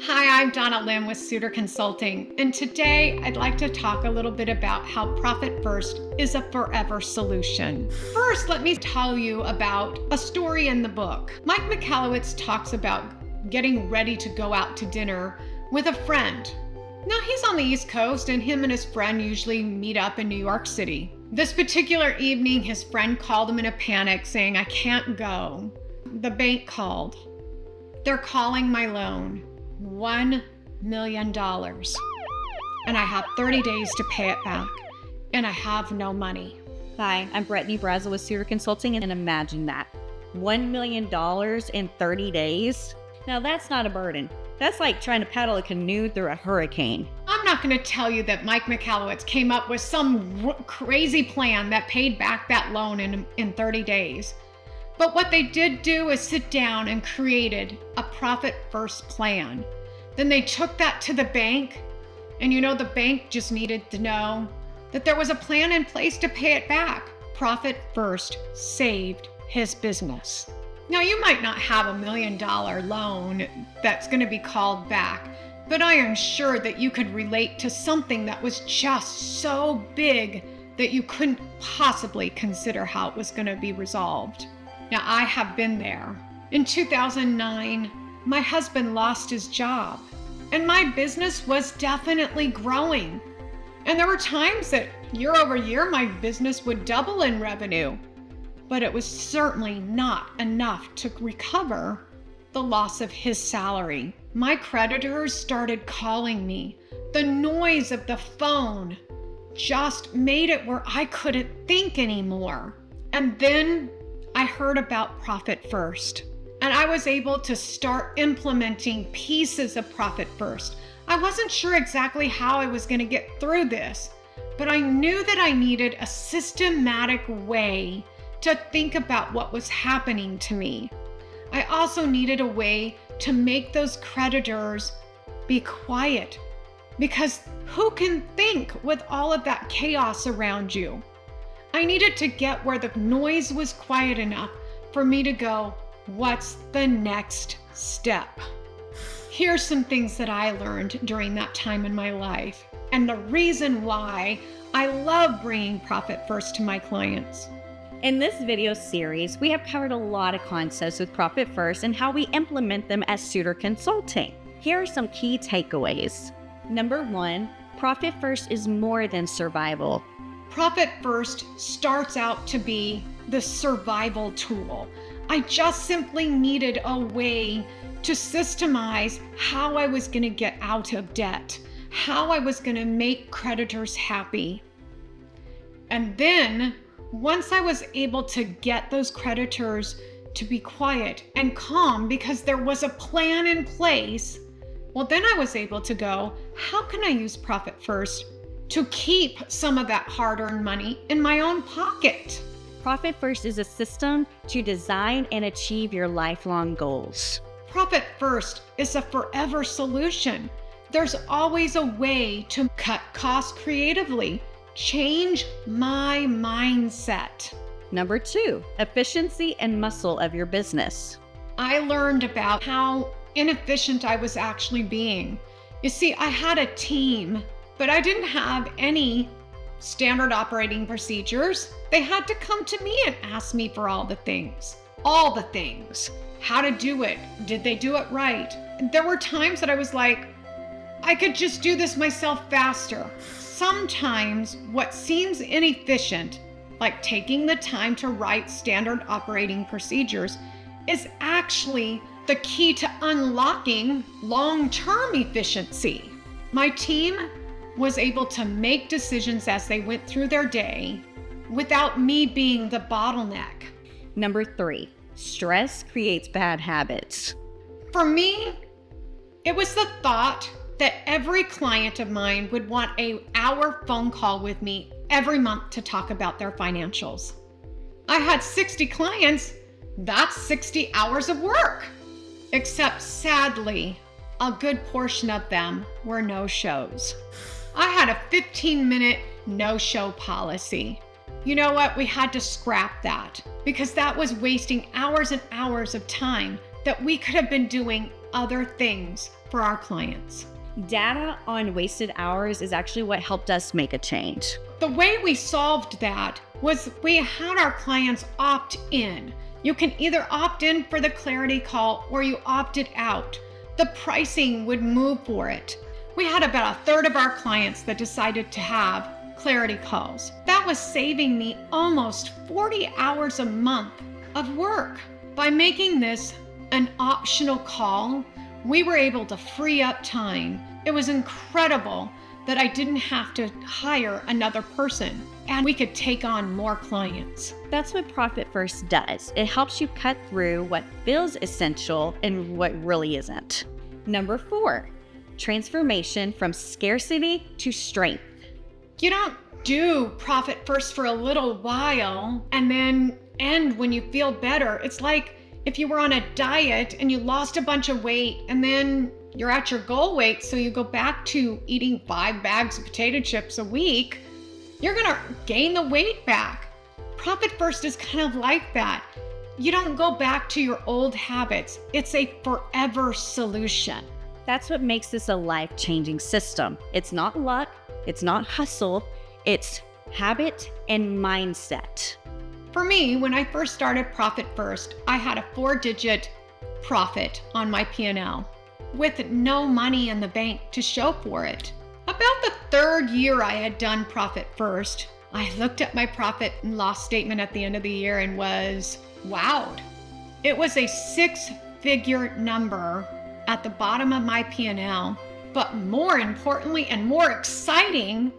Hi, I'm Donna Lim with Sooter Consulting, and today I'd like to talk a little bit about how Profit First is a forever solution. First, let me tell you about a story in the book. Mike Michalowicz talks about getting ready to go out to dinner with a friend. Now, he's on the East Coast, and him and his friend usually meet up in New York City. This particular evening, his friend called him in a panic saying, "I can't go. The bank called. They're calling my loan. $1 million. And I have 30 days to pay it back. And I have no money." Hi, I'm Brittany Brazel with Sooter Consulting, and imagine that. $1 million in 30 days? Now that's not a burden. That's like trying to paddle a canoe through a hurricane. I'm not going to tell you that Mike Michalowicz came up with some crazy plan that paid back that loan in 30 days. But what they did do is sit down and created a Profit First plan. Then they took that to the bank, and the bank just needed to know that there was a plan in place to pay it back. Profit First saved his business. Now, you might not have $1 million loan that's going to be called back, but I am sure that you could relate to something that was just so big that you couldn't possibly consider how it was going to be resolved. Now, I have been there. In 2009, my husband lost his job, and my business was definitely growing. And there were times that year over year, my business would double in revenue, but it was certainly not enough to recover the loss of his salary. My creditors started calling me. The noise of the phone just made it where I couldn't think anymore. And then I heard about Profit First, and I was able to start implementing pieces of Profit First. I wasn't sure exactly how I was going to get through this, but I knew that I needed a systematic way to think about what was happening to me. I also needed a way to make those creditors be quiet, because who can think with all of that chaos around you? I needed to get where the noise was quiet enough for me to go, what's the next step? Here's some things that I learned during that time in my life, and the reason why I love bringing Profit First to my clients. In this video series, we have covered a lot of concepts with Profit First and how we implement them as Sooter Consulting. Here are some key takeaways. Number 1, Profit First is more than survival. Profit First starts out to be the survival tool. I just simply needed a way to systemize how I was going to get out of debt, how I was going to make creditors happy. And then once I was able to get those creditors to be quiet and calm because there was a plan in place, well, then I was able to go, how can I use Profit First to keep some of that hard-earned money in my own pocket? Profit First is a system to design and achieve your lifelong goals. Profit First is a forever solution. There's always a way to cut costs creatively, change my mindset. Number 2, efficiency and muscle of your business. I learned about how inefficient I was actually being. You see, I had a team, but I didn't have any standard operating procedures. They had to come to me and ask me for all the things. How to do it. Did they do it right? There were times that I was like, I could just do this myself faster. Sometimes what seems inefficient, like taking the time to write standard operating procedures, is actually the key to unlocking long-term efficiency. My team was able to make decisions as they went through their day without me being the bottleneck. Number 3, stress creates bad habits. For me, it was the thought that every client of mine would want an hour phone call with me every month to talk about their financials. I had 60 clients. That's 60 hours of work. Except sadly, a good portion of them were no-shows. I had a 15-minute no-show policy. You know what? We had to scrap that because that was wasting hours and hours of time that we could have been doing other things for our clients. Data on wasted hours is actually what helped us make a change. The way we solved that was we had our clients opt in. You can either opt in for the clarity call or you opted out. The pricing would move for it. We had about a third of our clients that decided to have clarity calls. That was saving me almost 40 hours a month of work. By making this an optional call, we were able to free up time. It was incredible that I didn't have to hire another person and we could take on more clients. That's what Profit First does. It helps you cut through what feels essential and what really isn't. Number 4, transformation from scarcity to strength. You don't do Profit First for a little while and then end when you feel better. It's like if you were on a diet and you lost a bunch of weight and then you're at your goal weight, so you go back to eating 5 bags of potato chips a week, you're gonna gain the weight back. Profit First is kind of like that. You don't go back to your old habits. It's a forever solution. That's what makes this a life-changing system. It's not luck, it's not hustle, it's habit and mindset. For me, when I first started Profit First, I had a 4-digit profit on my P&L with no money in the bank to show for it. About the 3rd year I had done Profit First, I looked at my profit and loss statement at the end of the year and was wowed. It was a 6-figure number at the bottom of my P&L, but more importantly and more exciting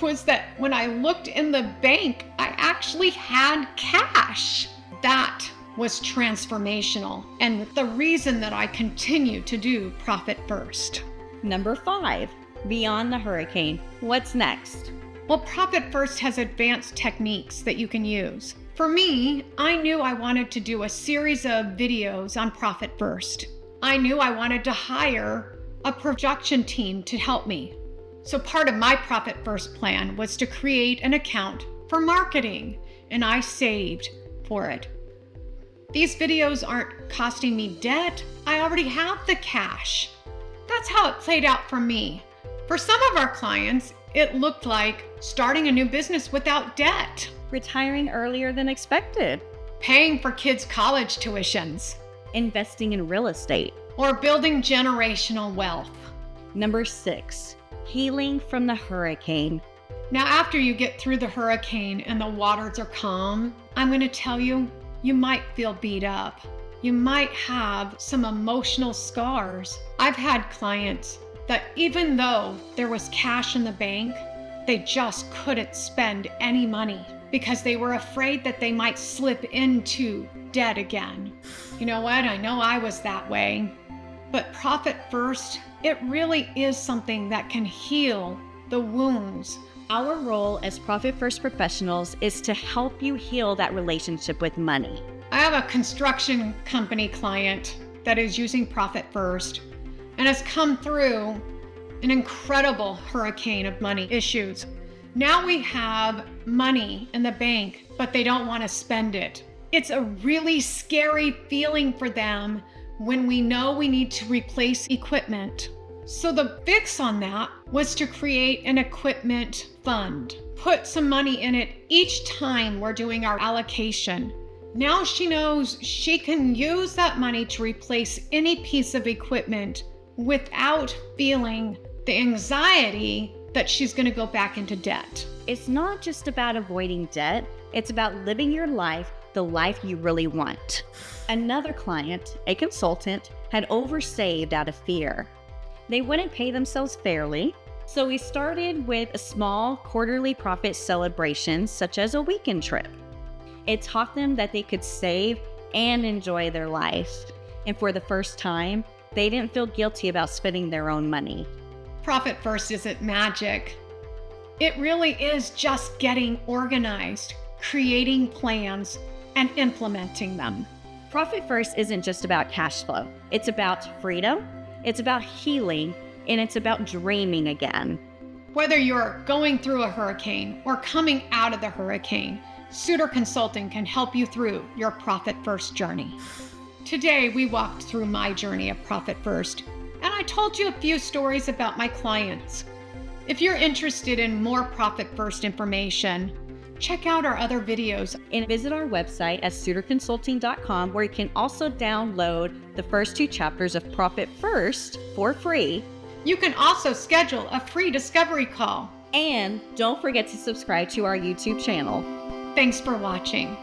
was that when I looked in the bank, I actually had cash. That was transformational and the reason that I continue to do Profit First. Number 5, beyond the hurricane. What's next? Well, Profit First has advanced techniques that you can use. For me, I knew I wanted to do a series of videos on Profit First. I knew I wanted to hire a production team to help me. So part of my Profit First plan was to create an account for marketing, and I saved for it. These videos aren't costing me debt. I already have the cash. That's how it played out for me. For some of our clients, it looked like starting a new business without debt, Retiring earlier than expected, paying for kids' college tuitions, investing in real estate. or building generational wealth. Number 6, healing from the hurricane. Now, after you get through the hurricane and the waters are calm, I'm going to tell you, you might feel beat up. You might have some emotional scars. I've had clients that even though there was cash in the bank, they just couldn't spend any money because they were afraid that they might slip into debt again. You know what? I know I was that way. But Profit First, it really is something that can heal the wounds. Our role as Profit First professionals is to help you heal that relationship with money. I have a construction company client that is using Profit First and has come through an incredible hurricane of money issues. Now we have money in the bank, but they don't want to spend it. It's a really scary feeling for them when we know we need to replace equipment. So the fix on that was to create an equipment fund, put some money in it each time we're doing our allocation. Now she knows she can use that money to replace any piece of equipment without feeling the anxiety that she's going to go back into debt. It's not just about avoiding debt, it's about living your life, the life you really want. Another client, a consultant, had oversaved out of fear. They wouldn't pay themselves fairly, so we started with a small quarterly profit celebration, such as a weekend trip. It taught them that they could save and enjoy their life. And for the first time, they didn't feel guilty about spending their own money. Profit First isn't magic. It really is just getting organized, creating plans, and implementing them. Profit First isn't just about cash flow. It's about freedom, it's about healing, and it's about dreaming again. Whether you're going through a hurricane or coming out of the hurricane, Sooter Consulting can help you through your Profit First journey. Today, we walked through my journey of Profit First, and I told you a few stories about my clients. If you're interested in more Profit First information, check out our other videos And visit our website at SooterConsulting.com, where you can also download the first 2 chapters of Profit First for free. You can also schedule a free discovery call. And don't forget to subscribe to our YouTube channel. Thanks for watching.